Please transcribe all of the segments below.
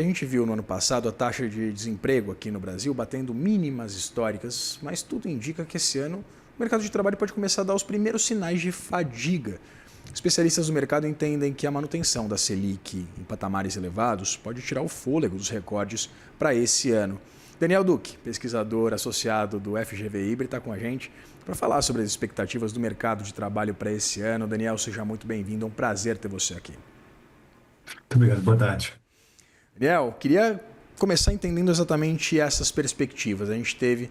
A gente viu no ano passado a taxa de desemprego aqui no Brasil batendo mínimas históricas, mas tudo indica que esse ano o mercado de trabalho pode começar a dar os primeiros sinais de fadiga. Especialistas do mercado entendem que a manutenção da Selic em patamares elevados pode tirar o fôlego dos recordes para esse ano. Daniel Duque, pesquisador associado do FGV Ibra, está com a gente para falar sobre as expectativas do mercado de trabalho para esse ano. Daniel, seja muito bem-vindo, é um prazer ter você aqui. Muito obrigado, boa tarde. Daniel, queria começar entendendo exatamente essas perspectivas. A gente teve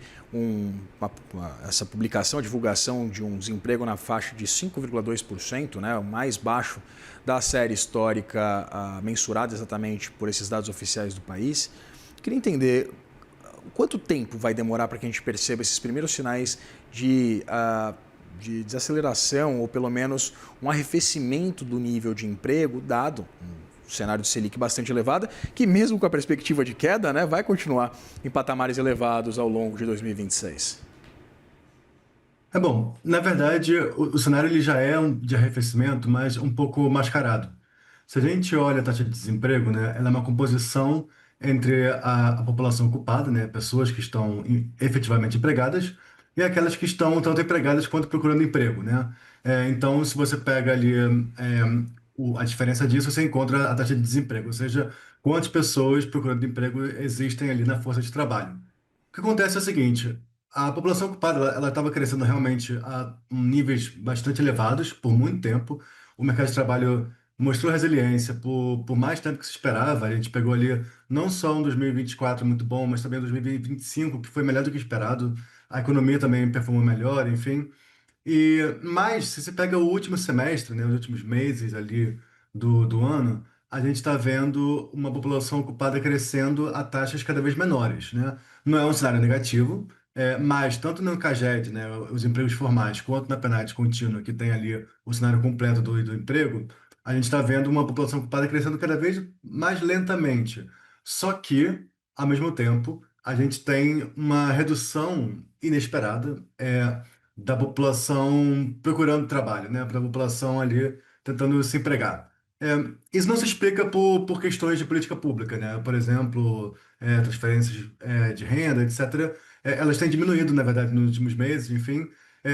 essa publicação, a divulgação de um desemprego na faixa de 5,2%, né, o mais baixo da série histórica, mensurado exatamente por esses dados oficiais do país. Queria entender quanto tempo vai demorar para que a gente perceba esses primeiros sinais de desaceleração ou pelo menos um arrefecimento do nível de emprego, dado um cenário de Selic bastante elevada, que mesmo com a perspectiva de queda, né, vai continuar em patamares elevados ao longo de 2026. Bom, na verdade, o cenário ele já é de arrefecimento, mas um pouco mascarado. Se a gente olha a taxa de desemprego, né, ela é uma composição entre a população ocupada, né, pessoas que estão efetivamente empregadas, e aquelas que estão tanto empregadas quanto procurando emprego, né? Então, se você pega ali a diferença disso, você encontra a taxa de desemprego, ou seja, quantas pessoas procurando emprego existem ali na força de trabalho. O que acontece é o seguinte, a população ocupada ela estava crescendo realmente a níveis bastante elevados por muito tempo. O mercado de trabalho mostrou resiliência por mais tempo que se esperava. A gente pegou ali não só um 2024 muito bom, mas também um 2025 que foi melhor do que esperado. A economia também performou melhor, enfim. Mas, se você pega o último semestre, né, os últimos meses ali do ano, a gente está vendo uma população ocupada crescendo a taxas cada vez menores, né? Não é um cenário negativo, mas tanto no CAGED, né, os empregos formais, quanto na PNAD contínua, que tem ali o cenário completo do emprego, a gente está vendo uma população ocupada crescendo cada vez mais lentamente. Só que, ao mesmo tempo, a gente tem uma redução inesperada. Da população procurando trabalho, né? Da população ali tentando se empregar. É, Isso não se explica por questões de política pública, né? Por exemplo, transferências de renda, etc. Elas têm diminuído, na verdade, nos últimos meses, enfim.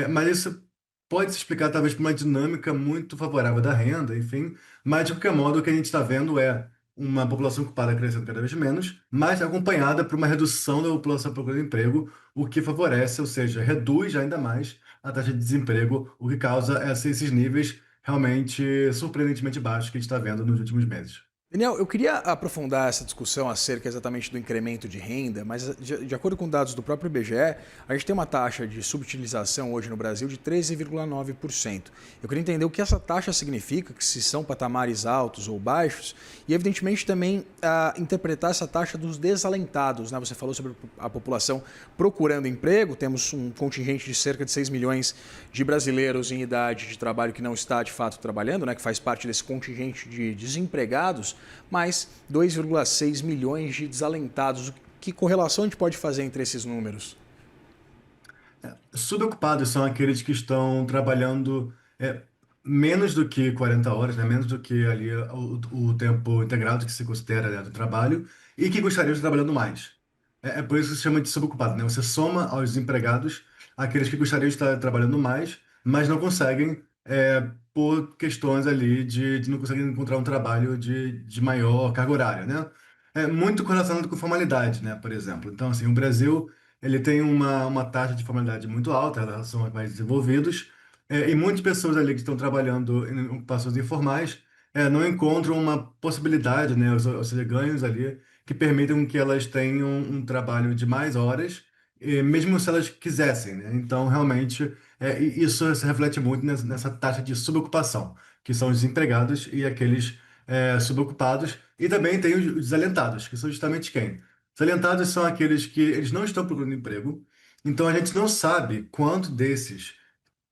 Mas isso pode se explicar talvez por uma dinâmica muito favorável da renda, enfim. Mas, de qualquer modo, o que a gente está vendo é uma população ocupada crescendo cada vez menos, mas acompanhada por uma redução da população procurando emprego, o que favorece, ou seja, reduz ainda mais a taxa de desemprego, o que causa esses níveis realmente surpreendentemente baixos que a gente está vendo nos últimos meses. Daniel, eu queria aprofundar essa discussão acerca exatamente do incremento de renda, mas de acordo com dados do próprio IBGE, a gente tem uma taxa de subutilização hoje no Brasil de 13,9%. Eu queria entender o que essa taxa significa, que se são patamares altos ou baixos, e evidentemente também interpretar essa taxa dos desalentados, né? Você falou sobre a população procurando emprego, temos um contingente de cerca de 6 milhões de brasileiros em idade de trabalho que não está de fato trabalhando, né? Que faz parte desse contingente de desempregados, mais 2,6 milhões de desalentados. Que correlação a gente pode fazer entre esses números? Subocupados são aqueles que estão trabalhando menos do que 40 horas, né? Menos do que ali o tempo integrado que se considera, né, do trabalho, e que gostariam de estar trabalhando mais. É por isso que se chama de subocupado, né? Você soma aos desempregados aqueles que gostariam de estar trabalhando mais, mas não conseguem, por questões ali de não conseguem encontrar um trabalho de maior carga horária, né? É muito correlacionado com formalidade, né? Por exemplo. Então, assim, o Brasil ele tem uma taxa de formalidade muito alta em relação aos mais desenvolvidos, e muitas pessoas ali que estão trabalhando em ocupações informais não encontram uma possibilidade, né, ou seja, ganhos ali que permitam que elas tenham um trabalho de mais horas, mesmo se elas quisessem, né? Então, realmente, isso se reflete muito nessa taxa de subocupação, que são os desempregados e aqueles subocupados, e também tem os desalentados, que são justamente quem? Desalentados são aqueles que eles não estão procurando emprego, então a gente não sabe quanto desses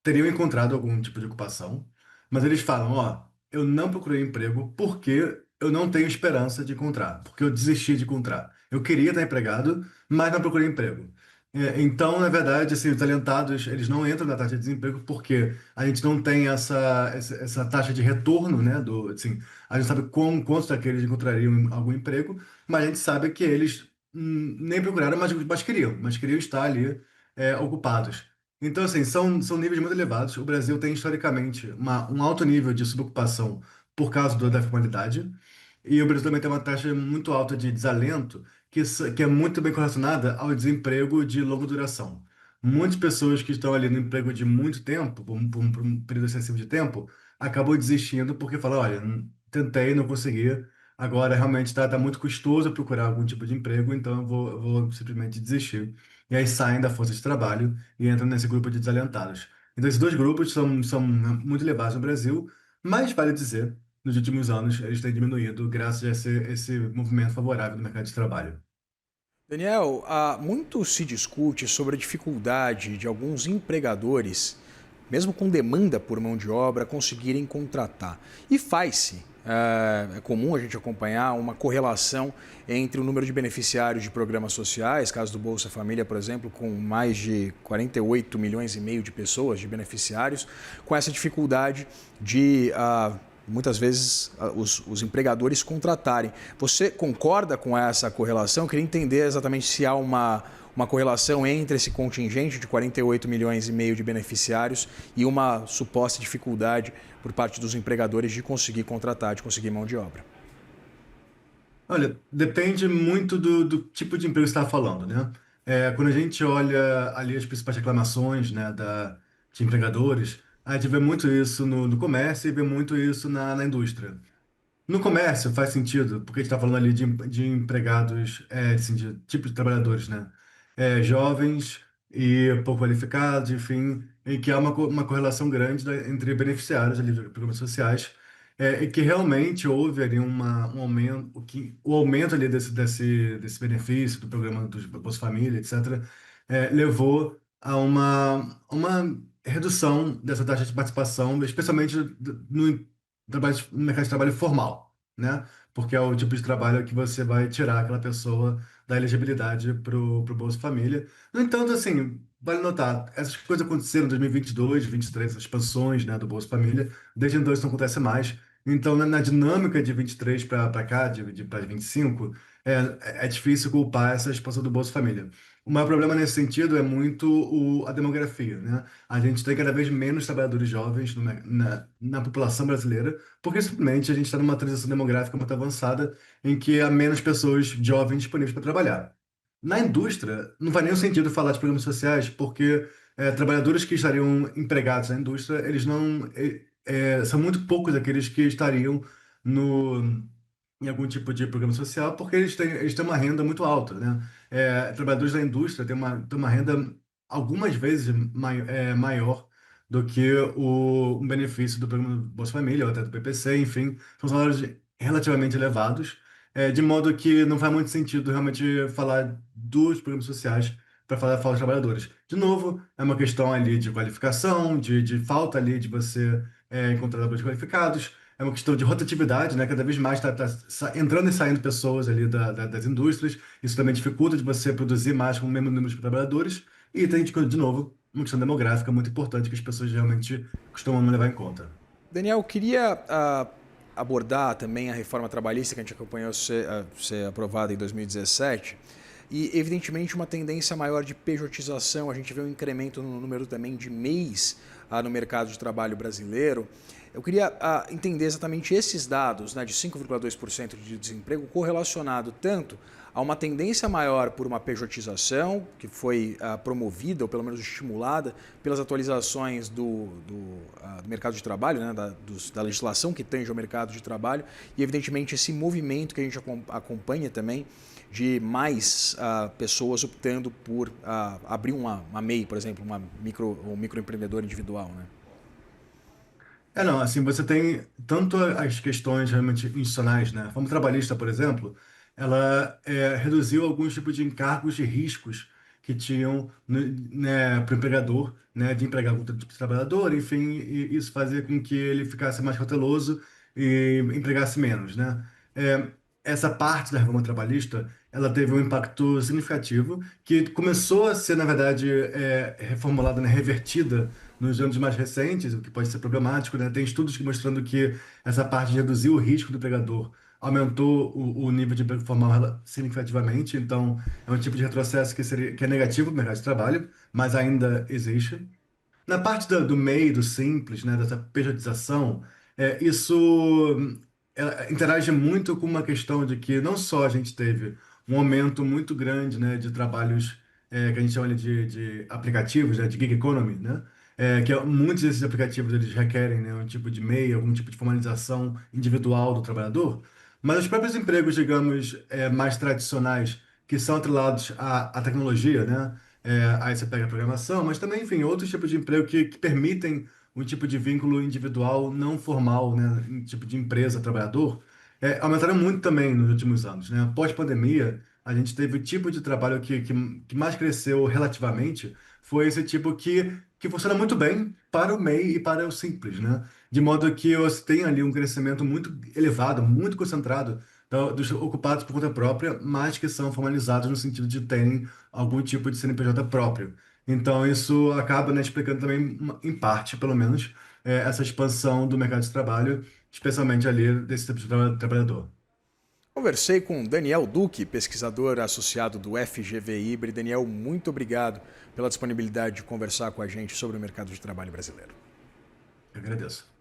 teriam encontrado algum tipo de ocupação, mas eles falam, ó, eu não procurei emprego porque eu não tenho esperança de encontrar, porque eu desisti de encontrar. Eu queria estar empregado, mas não procurei emprego. Então, na verdade, assim, os talentados, eles não entram na taxa de desemprego porque a gente não tem essa taxa de retorno, né, assim, a gente sabe quantos daqueles encontrariam algum emprego, mas a gente sabe que eles nem procuraram, mas queriam estar ali ocupados. Então, assim, são níveis muito elevados. O Brasil tem, historicamente, um alto nível de subocupação por causa da formalidade, e o Brasil também tem uma taxa muito alta de desalento, que é muito bem correlacionada ao desemprego de longa duração. Muitas pessoas que estão ali no emprego de muito tempo, por um período excessivo de tempo, acabam desistindo porque falam, olha, tentei, não consegui, agora realmente está muito custoso procurar algum tipo de emprego, então eu vou simplesmente desistir. E aí saem da força de trabalho e entram nesse grupo de desalentados. Então esses dois grupos são muito elevados no Brasil, mas vale dizer nos últimos anos eles têm diminuído graças a esse movimento favorável do mercado de trabalho. Daniel, muito se discute sobre a dificuldade de alguns empregadores, mesmo com demanda por mão de obra, conseguirem contratar. E faz-se. É comum a gente acompanhar uma correlação entre o número de beneficiários de programas sociais, caso do Bolsa Família, por exemplo, com mais de 48 milhões e meio de pessoas, de beneficiários, com essa dificuldade de muitas vezes os empregadores contratarem. Você concorda com essa correlação? Eu queria entender exatamente se há uma correlação entre esse contingente de 48 milhões e meio de beneficiários e uma suposta dificuldade por parte dos empregadores de conseguir contratar, de conseguir mão de obra. Olha, depende muito do tipo de emprego que você está falando, né? Quando a gente olha ali as principais reclamações, né, de empregadores, a gente vê muito isso no comércio e vê muito isso na indústria. No comércio faz sentido, porque a gente está falando ali de empregados, assim, de tipo de trabalhadores, né? Jovens e pouco qualificados, enfim, em que há uma correlação grande entre beneficiários ali de programas sociais, e que realmente houve ali um aumento, o aumento ali desse benefício do programa do Bolsa Família, etc., levou a uma redução dessa taxa de participação, especialmente no mercado de trabalho formal, né? Porque é o tipo de trabalho que você vai tirar aquela pessoa da elegibilidade para o Bolsa Família. No entanto, assim, vale notar, essas coisas aconteceram em 2022, 2023, as expansões, né, do Bolsa Família, desde então isso não acontece mais. Então, na dinâmica de 23 para cá, para 25, é difícil culpar essa expansão do Bolsa Família. O maior problema nesse sentido é muito a demografia, né? A gente tem cada vez menos trabalhadores jovens na população brasileira, porque simplesmente a gente está numa transição demográfica muito avançada, em que há menos pessoas jovens disponíveis para trabalhar. Na indústria, não faz nenhum sentido falar de programas sociais, porque trabalhadores que estariam empregados na indústria, eles não. São muito poucos aqueles que estariam no em algum tipo de programa social, porque eles têm uma renda muito alta, né? Trabalhadores da indústria têm uma renda algumas vezes maior do que o benefício do programa do Bolsa Família ou até do PPC, enfim, são salários relativamente elevados, de modo que não faz muito sentido realmente falar dos programas sociais para falar dos trabalhadores. De novo, é uma questão ali de qualificação, de falta ali de você encontrar trabalhadores qualificados, é uma questão de rotatividade, né? Cada vez mais está entrando e saindo pessoas ali das indústrias. Isso também dificulta de você produzir mais com o mesmo número de trabalhadores. E tem, de novo, uma questão demográfica muito importante que as pessoas realmente costumam não levar em conta. Daniel, eu queria abordar também a reforma trabalhista que a gente acompanhou ser aprovada em 2017 e, evidentemente, uma tendência maior de pejotização. A gente vê um incremento no número também de MEIs no mercado de trabalho brasileiro. Eu queria entender exatamente esses dados, né, de 5,2% de desemprego correlacionado tanto a uma tendência maior por uma pejotização, que foi promovida, ou pelo menos estimulada, pelas atualizações do mercado de trabalho, né, da legislação que tange ao mercado de trabalho, e evidentemente esse movimento que a gente acompanha também de mais pessoas optando por abrir uma MEI, por exemplo, um microempreendedor individual, né? Não, assim, você tem tanto as questões realmente institucionais, né? A reforma trabalhista, por exemplo, ela reduziu alguns tipos de encargos de riscos que tinham, né, para o empregador, né, de empregar algum tipo de trabalhador, enfim, e isso fazia com que ele ficasse mais cauteloso e empregasse menos, né? essa parte da reforma trabalhista, ela teve um impacto significativo, que começou a ser, na verdade, reformulada, né, revertida nos anos mais recentes, o que pode ser problemático, né? Tem estudos que mostrando que essa parte de reduzir o risco do empregador aumentou o nível de emprego formal significativamente, então é um tipo de retrocesso que é negativo para o mercado de trabalho, mas ainda existe. Na parte do MEI, do simples, né, dessa pejotização, isso interage muito com uma questão de que não só a gente teve um aumento muito grande, né, de trabalhos que a gente chama de aplicativos, né, de gig economy, né, muitos desses aplicativos eles requerem, né, um tipo de MEI, algum tipo de formalização individual do trabalhador, mas os próprios empregos, digamos, mais tradicionais, que são atrelados à tecnologia, né, aí você pega a programação, mas também, enfim, outros tipos de emprego que permitem um tipo de vínculo individual não formal, né, um tipo de empresa, trabalhador, aumentaram muito também nos últimos anos, né? Pós-pandemia, a gente teve o tipo de trabalho que mais cresceu relativamente, foi esse tipo que funciona muito bem para o MEI e para o simples, né? De modo que você tem ali um crescimento muito elevado, muito concentrado dos ocupados por conta própria, mas que são formalizados no sentido de terem algum tipo de CNPJ próprio. Então, isso acaba, né, explicando também, em parte, pelo menos, essa expansão do mercado de trabalho, especialmente ali desse tipo de trabalhador. Conversei com Daniel Duque, pesquisador associado do FGV Ibre. Daniel, muito obrigado pela disponibilidade de conversar com a gente sobre o mercado de trabalho brasileiro. Eu agradeço.